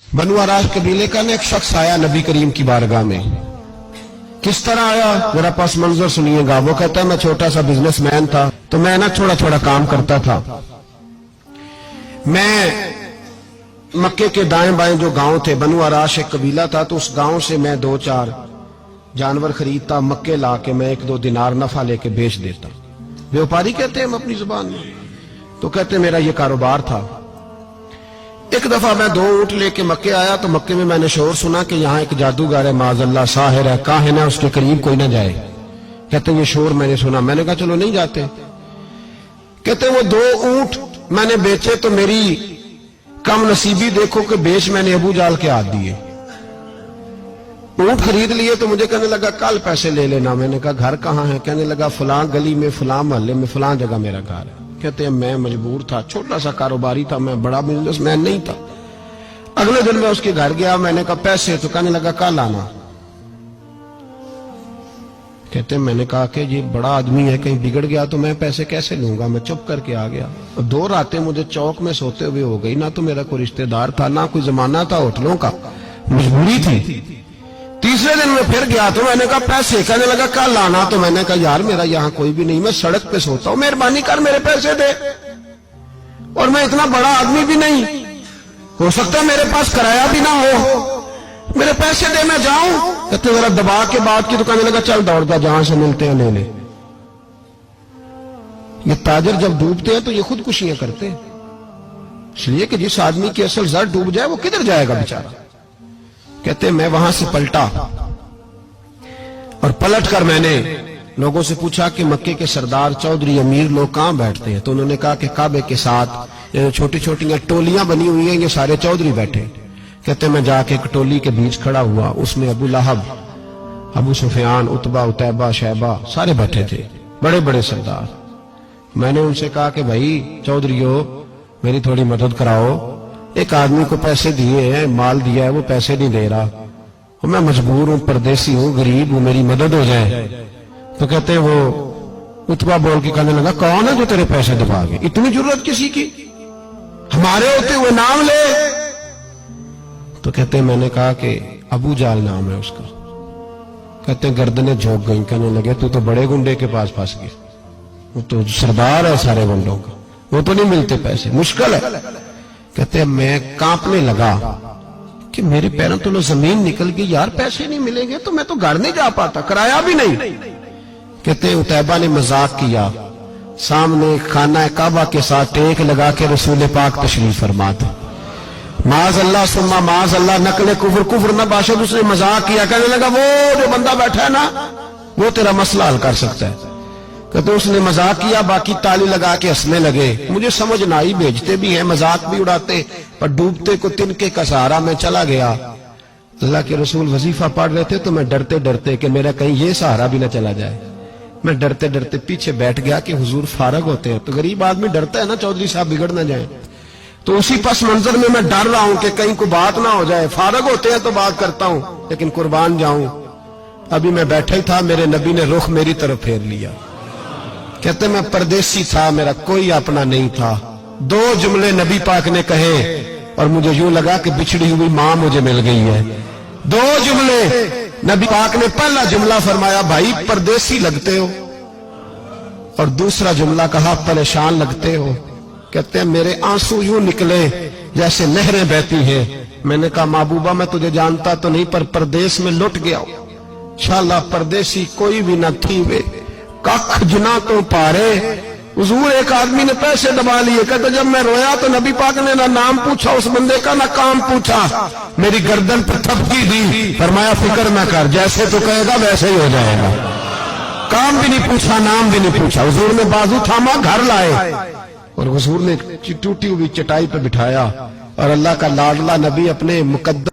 बनु आराश कबीले का एक शख्स आया नबी करीम की बारगाह में। किस तरह आया मेरा पास मंजर सुनिएगा। वो कहता है मैं छोटा सा बिजनेसमैन था, तो मैं ना थोड़ा थोड़ा काम करता था। मैं मक्के के दाएं बाएं जो गांव थे, बनु आराश एक कबीला था, तो उस गांव से मैं 2-4 जानवर खरीदता, मक्के ला के मैं 1-2 दिनार नफा लेके बेच देता। व्यापारी कहते हैं हम अपनी जुबान में, तो कहते मेरा ये कारोबार था। एक दफा मैं 2 ऊंट लेके मक्के आया, तो मक्के में मैंने शोर सुना कि यहाँ एक जादूगर है, माजल्ला साहिर है, काहिन है, उसके करीब कोई ना जाए। कहते ये शोर मैंने सुना। मैंने कहा चलो नहीं जाते। कहते वो 2 ऊंट मैंने बेचे तो मेरी कम नसीबी देखो कि बेच मैंने अबू जाल के हाथ दिए। ऊंट खरीद लिए तो मुझे कहने लगा कल पैसे ले लेना। मैंने कहा घर कहाँ है? कहने लगा फलां गली में, फलां मोहल्ले में, फलां जगह मेरा घर है। कहते हैं मैं मजबूर था, छोटा सा कारोबारी था, मैं बड़ा बिजनेसमैन नहीं था। अगले दिन मैं उसके घर गया, मैंने कहा पैसे, तो कहने लगा कल आना। कहते हैं मैंने कहा कि ये बड़ा आदमी है, कहीं बिगड़ गया तो मैं पैसे कैसे लूंगा। मैं चुप करके आ गया। 2 रातें मुझे चौक में सोते हुए हो गई। ना तो मेरा कोई रिश्तेदार था, ना कोई जमाना था होटलों का, मजबूरी थी। तीसरे दिन मैं फिर गया तो मैंने कहा पैसे। कहने लगा कल आना। तो मैंने कहा यार मेरा यहाँ कोई भी नहीं, मैं सड़क पे सोता हूँ, मेहरबानी कर मेरे पैसे दे। और मैं इतना बड़ा आदमी भी नहीं, हो सकता है मेरे पास किराया भी ना हो, मेरे पैसे दे मैं जाऊं। कहते जरा दबा के बात की। तो कहने लगा चल दौड़ जा, जहां से मिलते हैं ले ले। ये ताजर जब डूबते हैं तो ये खुदकुशियां करते हैं, इसलिए कि जिस आदमी की असल जर डूब जाए वो किधर जाएगा बेचारा। कहते मैं वहां से पलटा और पलट कर मैंने लोगों से पूछा कि मक्के के सरदार, चौधरी, अमीर लोग कहां बैठते हैं। तो उन्होंने कहा कि काबे के साथ ये छोटी छोटी टोलियां बनी हुई हैं, ये सारे चौधरी बैठे। कहते मैं जाके एक टोली के बीच खड़ा हुआ, उसमें अबू लहब, अबू सुफियान, उतबा, उतैबा, शैबा सारे बैठे थे, बड़े बड़े सरदार। मैंने उनसे कहा कि भाई चौधरीओ मेरी थोड़ी मदद कराओ, एक आदमी को पैसे दिए हैं, माल दिया है, वो पैसे नहीं दे रहा, और मैं मजबूर हूं, परदेसी हूं, गरीब हूं, मेरी मदद हो जाए। तो कहते वो उतबा बोल के कहने लगा कौन है जो तेरे पैसे दबागे, इतनी जरूरत किसी की, हमारे होते हुए नाम ले। तो कहते मैंने कहा कि अबू जाल नाम है उसका। कहते गर्दनें झोंक गई। कहने लगे तू तो बड़े गुंडे के पास फंस गया, वो तो सरदार है सारे गुंडों का, वो तो नहीं मिलते पैसे, मुश्किल है। कहते मैं कांपने लगा कि मेरे पैरों तो जमीन निकल गई, यार पैसे नहीं मिलेंगे तो मैं तो घर नहीं जा पाता, किराया भी नहीं। कहते उतैबा ने मजाक किया, सामने खाना काबा के साथ टेक लगा के रसूल पाक तशरीफ फरमाते, माज अल्लाह सुम्मा माज अल्लाह, नकले कुफर, कुफर न बाशद। उसने मजाक किया, कहने लगा वो जो बंदा बैठा है ना वो तेरा मसला हल कर सकता है। कहते उसने मजाक किया, बाकी ताली लगा के हंसने लगे। मुझे समझ ना आई, भेजते भी हैं, मजाक भी उड़ाते, पर डूबते को तिनके का सहारा में चला गया। अल्लाह के रसूल वजीफा पढ़ रहे थे, तो मैं डरते डरते कि मेरा कहीं ये सहारा भी ना चला जाए, मैं डरते डरते पीछे बैठ गया कि हुजूर फारग होते हैं। तो गरीब आदमी डरता है ना चौधरी साहब बिगड़ ना जाए, तो उसी पस मंजर में मैं डर रहा हूं कि कहीं कोई बात ना हो जाए। फारग होते हैं तो बात करता हूं, लेकिन कुर्बान जाऊं। अभी मैं बैठा ही था, मेरे नबी ने रुख मेरी तरफ फेर लिया। कहते मैं परदेसी था, मेरा कोई अपना नहीं था। 2 जुमले नबी पाक ने कहे और मुझे यूं लगा कि बिछड़ी हुई मां मुझे मिल गई है। 2 जुमले नबी पाक ने, पहला जुमला फरमाया भाई परदेसी लगते हो, और दूसरा जुमला कहा परेशान लगते हो। कहते हैं मेरे आंसू यूं निकले जैसे नहरें बहती हैं। मैंने कहा महबूबा मैं तुझे जानता तो नहीं, पर परदेश में लुट गया शाला, परदेसी कोई भी न थी वे, कख जुना तो पारे। हुजूर एक आदमी ने पैसे दबा लिए। कहते जब मैं रोया तो नबी पाक ने ना नाम पूछा उस बंदे का, ना काम पूछा, मेरी गर्दन पर थपकी दी, फरमाया फिक्र न कर, जैसे तो कहेगा वैसे ही हो जाएगा। काम भी नहीं पूछा, नाम भी नहीं पूछा। हुजूर ने बाजू थामा, घर लाए, और हुजूर ने टूटी हुई चटाई पे बिठाया, और अल्लाह का लाडला नबी अपने मुकद्दस